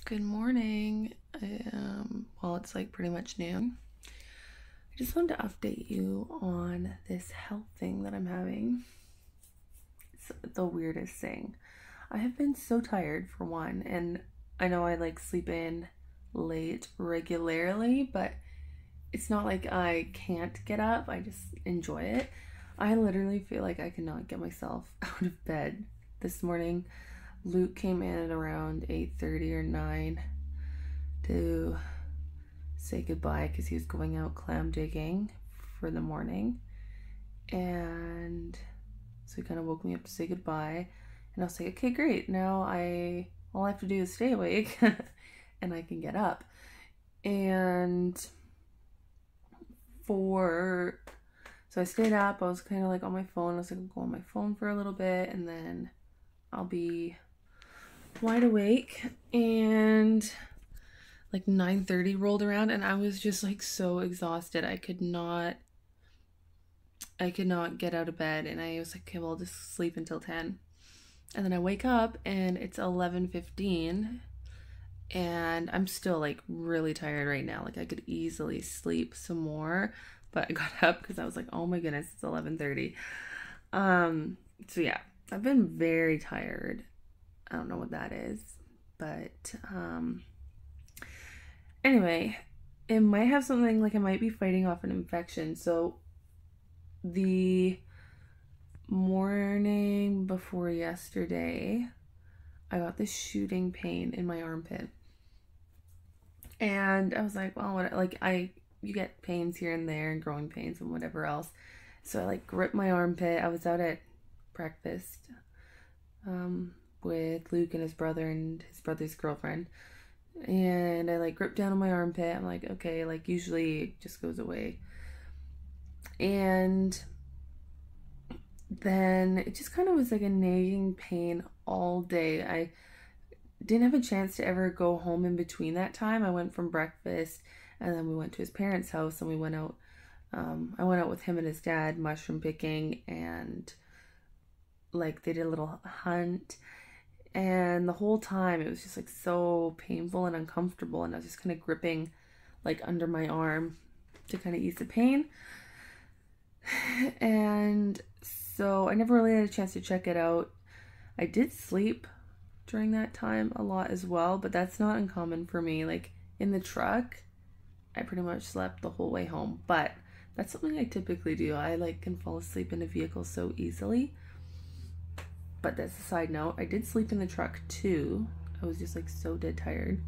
Good morning. Well, it's like pretty much noon. I just wanted to update you on this health thing that I'm having. It's the weirdest thing. I have been so tired for one, and I know I like sleep in late regularly, but it's not like I can't get up. I just enjoy it. I literally feel like I cannot get myself out of bed. This morning, Luke came in at around 8:30 or 9 to say goodbye because he was going out clam digging for the morning. And so he kind of woke me up to say goodbye. And I was like, okay, great. Now all I have to do is stay awake and I can get up. And so I stayed up. I was kind of like on my phone. I was like, I'll go on my phone for a little bit and then I'll be wide awake. And like 9:30 rolled around and I was just like so exhausted. I could not get out of bed, and I was like, okay, well, I'll just sleep until 10. And then I wake up and it's 11:15 and I'm still like really tired right now. Like I could easily sleep some more, but I got up because I was like, oh my goodness, it's 11:30. So yeah, I've been very tired. I don't know what that is, but anyway, it might have something like I might be fighting off an infection. So the morning before yesterday, I got this shooting pain in my armpit. And I was like, well, what, like you get pains here and there and growing pains and whatever else. So I like gripped my armpit. I was out at breakfast with Luke and his brother and his brother's girlfriend. And I like gripped down on my armpit. I'm like, okay, like usually it just goes away. And then it just kind of was like a nagging pain all day. I didn't have a chance to ever go home in between that time. I went from breakfast and then we went to his parents' house and we went out. I went out with him and his dad mushroom picking, and like they did a little hunt. And the whole time it was just like so painful and uncomfortable, and I was just kind of gripping like under my arm to kind of ease the pain. And so I never really had a chance to check it out. I did sleep during that time a lot as well, but that's not uncommon for me. Like in the truck, I pretty much slept the whole way home, but that's something I typically do. I like can fall asleep in a vehicle so easily. But that's a side note. I did sleep in the truck too. I was just like so dead tired.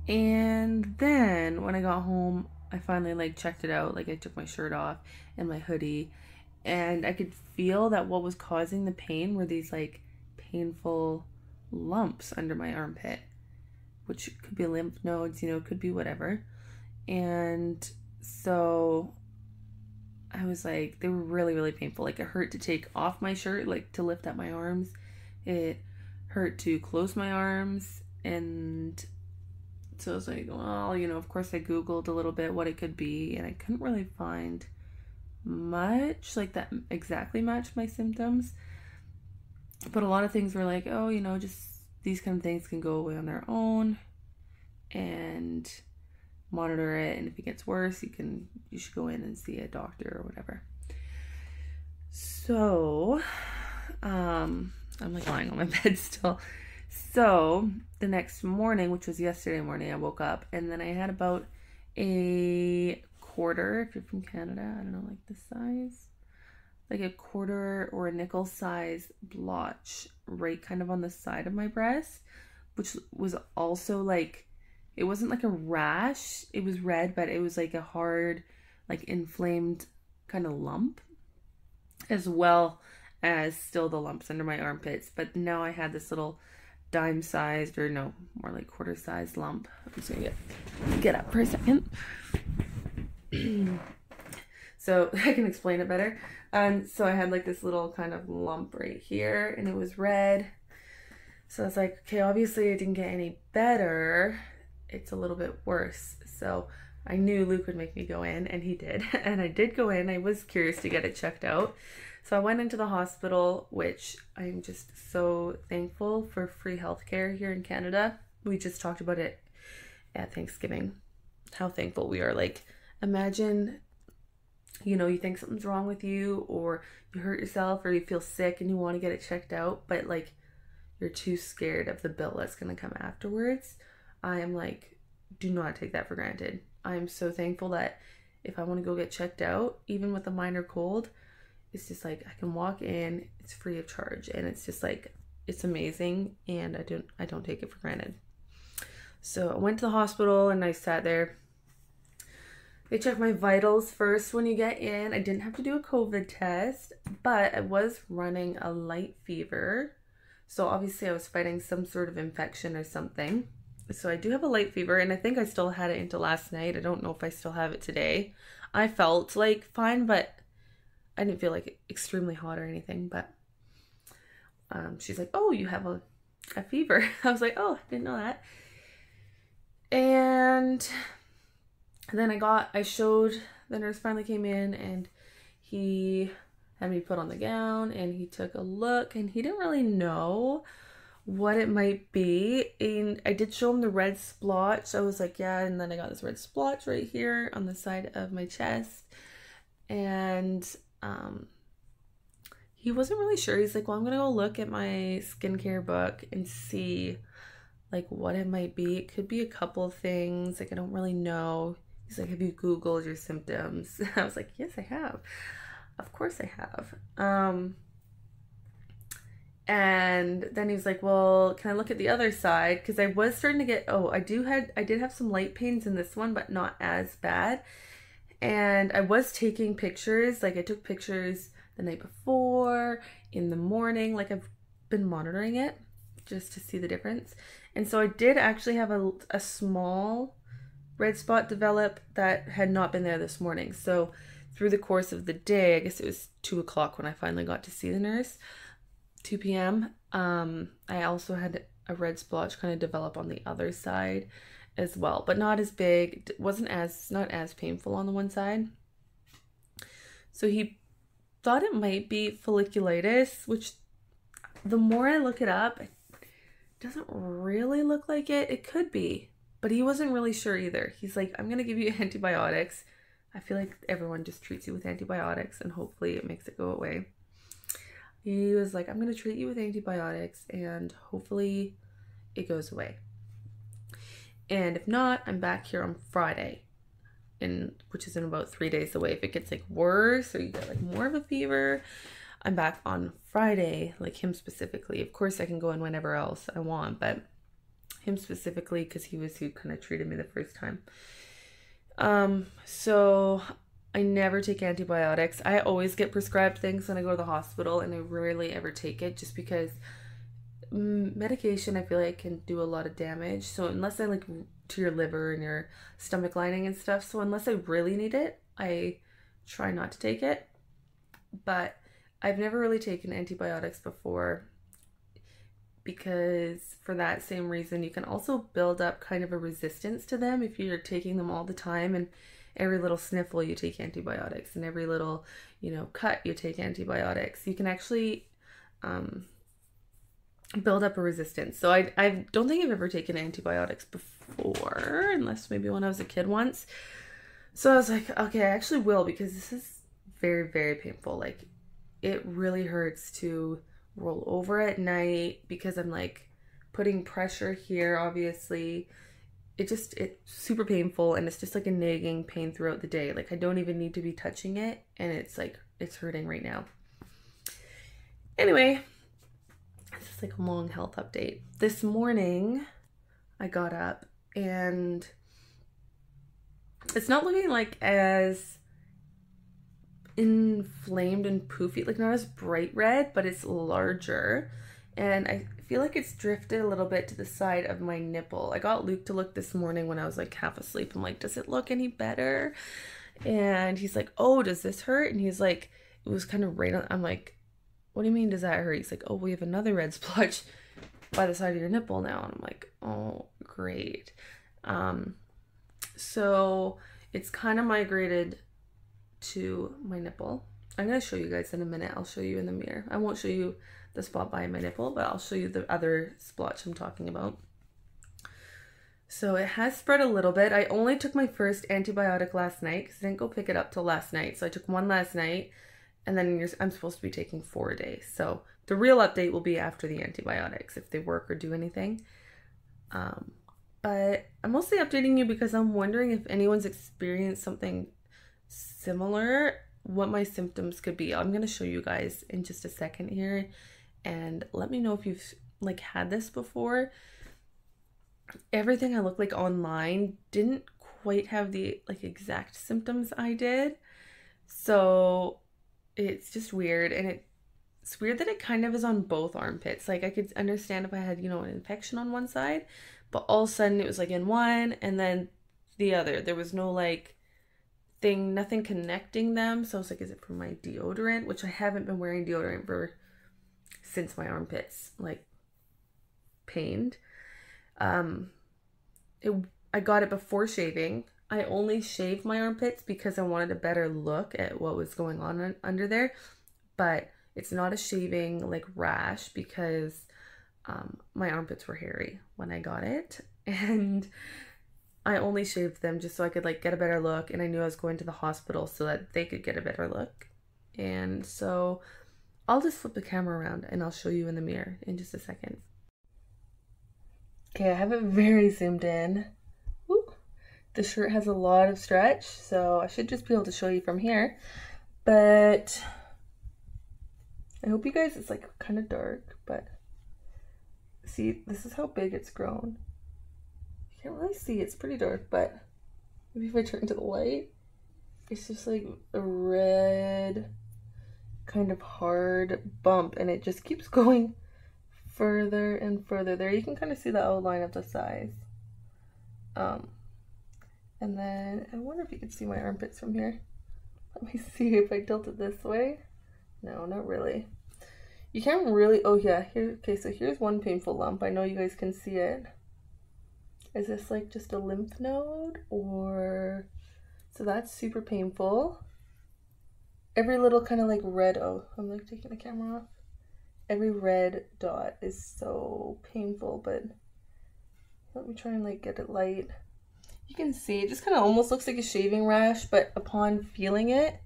And then when I got home, I finally like checked it out. Like I took my shirt off and my hoodie, and I could feel that what was causing the pain were these like painful lumps under my armpit, which could be lymph nodes, could be whatever. And so I was like, they were really, really painful. Like it hurt to take off my shirt, like to lift up my arms. It hurt to close my arms. And so I was like, well, of course I Googled a little bit what it could be, and I couldn't really find much like that exactly matched my symptoms. But a lot of things were like, oh, just these kind of things can go away on their own, and monitor it, and if it gets worse, you should go in and see a doctor or whatever. So I'm like lying on my bed still. So the next morning, which was yesterday morning, I woke up and then I had about a quarter, if you're from Canada, I don't know, like this size, like a quarter or a nickel size blotch right kind of on the side of my breast, which was also like, it wasn't like a rash. It was red, but it was like a hard, like inflamed kind of lump, as well as still the lumps under my armpits. But now I had this little dime-sized, or no, more like quarter-sized lump. I'm just gonna get up for a second. So I can explain it better. So I had like this little kind of lump right here, and it was red. So I was like, okay, obviously it didn't get any better. It's a little bit worse. So I knew Luke would make me go in, and he did. And I did go in. I was curious to get it checked out. So I went into the hospital, which I'm just so thankful for free healthcare here in Canada. We just talked about it at Thanksgiving, how thankful we are. Like, imagine, you know, you think something's wrong with you, or you hurt yourself, or you feel sick and you want to get it checked out, but like you're too scared of the bill that's going to come afterwards. I am like, do not take that for granted. I am so thankful that if I want to go get checked out, even with a minor cold, it's just like I can walk in, it's free of charge, and it's just like, it's amazing, and I don't take it for granted. So I went to the hospital and I sat there. They check my vitals first when you get in. I didn't have to do a COVID test, but I was running a light fever. So obviously I was fighting some sort of infection or something. So I do have a light fever, and I think I still had it into last night. I don't know if I still have it today. I felt like fine, but I didn't feel like extremely hot or anything. But she's like, oh, you have a fever. I was like, oh, I didn't know that. And then the nurse finally came in, and he had me put on the gown, and he took a look, and he didn't really know what it might be. And I did show him the red splotch. I was like, yeah, and then I got this red splotch right here on the side of my chest. And he wasn't really sure. He's like, well, I'm gonna go look at my skincare book and see like what it might be. It could be a couple of things. Like, I don't really know. He's like, have you Googled your symptoms? I was like, yes, I have. Of course I have. And then he was like, well, can I look at the other side? Because I was starting to get, I did have some light pains in this one, but not as bad. And I was taking pictures. Like, I took pictures the night before, in the morning. Like, I've been monitoring it just to see the difference. And so I did actually have a small red spot develop that had not been there this morning. So through the course of the day, I guess it was 2 o'clock when I finally got to see the nurse, 2 p.m. I also had a red splotch kind of develop on the other side as well, but not as big. It not as painful on the one side. So he thought it might be folliculitis, which the more I look it up, it doesn't really look like it. It could be, but he wasn't really sure either. He's like, I'm gonna give you antibiotics. I feel like everyone just treats you with antibiotics and hopefully it makes it go away. He was like, I'm gonna treat you with antibiotics and hopefully it goes away. And if not, I'm back here on Friday, which is in about 3 days away. If it gets like worse or you get like more of a fever, I'm back on Friday, like him specifically. Of course I can go in whenever else I want, but him specifically because he was who kind of treated me the first time. So I never take antibiotics. I always get prescribed things when I go to the hospital, and I rarely ever take it just because medication I feel like can do a lot of damage. So unless I like to your liver and your stomach lining and stuff, so unless I really need it, I try not to take it. But I've never really taken antibiotics before because for that same reason, you can also build up kind of a resistance to them if you're taking them all the time, and every little sniffle you take antibiotics, and every little, cut you take antibiotics. You can actually build up a resistance. So I don't think I've ever taken antibiotics before, unless maybe when I was a kid once. So I was like, okay, I actually will, because this is very, very painful. Like, it really hurts to roll over at night because I'm like putting pressure here, obviously. It's super painful, and it's just like a nagging pain throughout the day. Like, I don't even need to be touching it, and it's like, it's hurting right now. Anyway, it's just like a long health update. This morning, I got up, and it's not looking like as inflamed and poofy, like not as bright red, but it's larger, and I feel like it's drifted a little bit to the side of my nipple. I got Luke to look this morning when I was like half asleep. I'm like, does it look any better? And he's like, oh, does this hurt? And he's like, it was kind of right on. I'm like, what do you mean does that hurt? He's like, oh, we have another red splotch by the side of your nipple now. And I'm like, oh, great. So it's kind of migrated to my nipple, I'm going to show you guys in a minute. I'll show you in the mirror. I won't show you the spot by my nipple, but I'll show you the other splotch I'm talking about. So it has spread a little bit. I only took my first antibiotic last night because I didn't go pick it up till last night. So I took one last night, and then I'm supposed to be taking 4 days. So the real update will be after the antibiotics, if they work or do anything. But I'm mostly updating you because I'm wondering if anyone's experienced something similar, what my symptoms could be. I'm going to show you guys in just a second here, and let me know if you've like had this before. Everything I looked like online didn't quite have the like exact symptoms I did. So it's just weird, and it's weird that it kind of is on both armpits. Like I could understand if I had, you know, an infection on one side, but all of a sudden it was like in one and then the other. There was no like thing, nothing connecting them. So I was like, is it from my deodorant? Which I haven't been wearing deodorant for since my armpits like pained. I got it before shaving. I only shaved my armpits because I wanted a better look at what was going on under there, but it's not a shaving like rash because my armpits were hairy when I got it, and I only shaved them just so I could like get a better look, and I knew I was going to the hospital so that they could get a better look. And so I'll just flip the camera around and I'll show you in the mirror in just a second. Okay, I have it very zoomed in. Woo. The shirt has a lot of stretch, so I should just be able to show you from here. But I hope you guys, it's like kind of dark, but see, this is how big it's grown. You can't really see, it's pretty dark, but maybe if I turn to the light, it's just like a red kind of hard bump, and it just keeps going further and further. There you can kind of see the outline of the size. And then I wonder if you can see my armpits from here. Let me see if I tilt it this way. No, not really. You can't really, oh yeah, here, okay, so here's one painful lump. I know you guys can see it. Is this like just a lymph node or, so that's super painful. Every little kind of like red, oh, I'm like taking the camera off. Every red dot is so painful, but let me try and like get it light. You can see it just kind of almost looks like a shaving rash, but upon feeling it,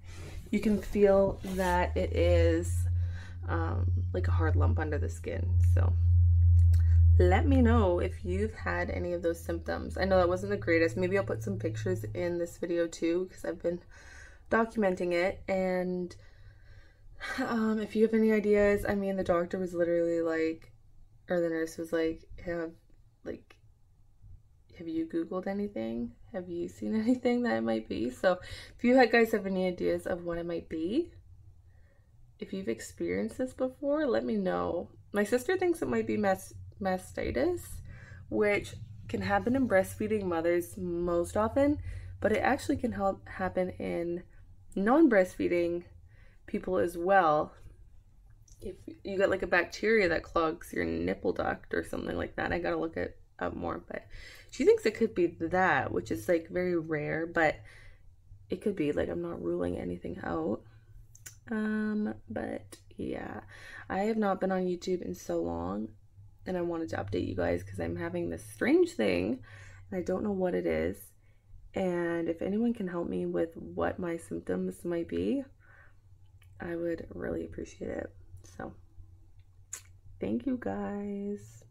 you can feel that it is like a hard lump under the skin. So let me know if you've had any of those symptoms. I know that wasn't the greatest. Maybe I'll put some pictures in this video too, because I've been documenting it. And if you have any ideas, I mean, the doctor was literally like, or the nurse was like, have you Googled anything? Have you seen anything that it might be? So if you guys have any ideas of what it might be, if you've experienced this before, let me know. My sister thinks it might be mastitis, which can happen in breastfeeding mothers most often, but it actually can happen in non-breastfeeding people as well. If you got like a bacteria that clogs your nipple duct or something like that, I gotta look it up more, but she thinks it could be that, which is like very rare, but it could be, like, I'm not ruling anything out. But yeah, I have not been on YouTube in so long, and I wanted to update you guys because I'm having this strange thing and I don't know what it is, and if anyone can help me with what my symptoms might be, I would really appreciate it. So thank you guys.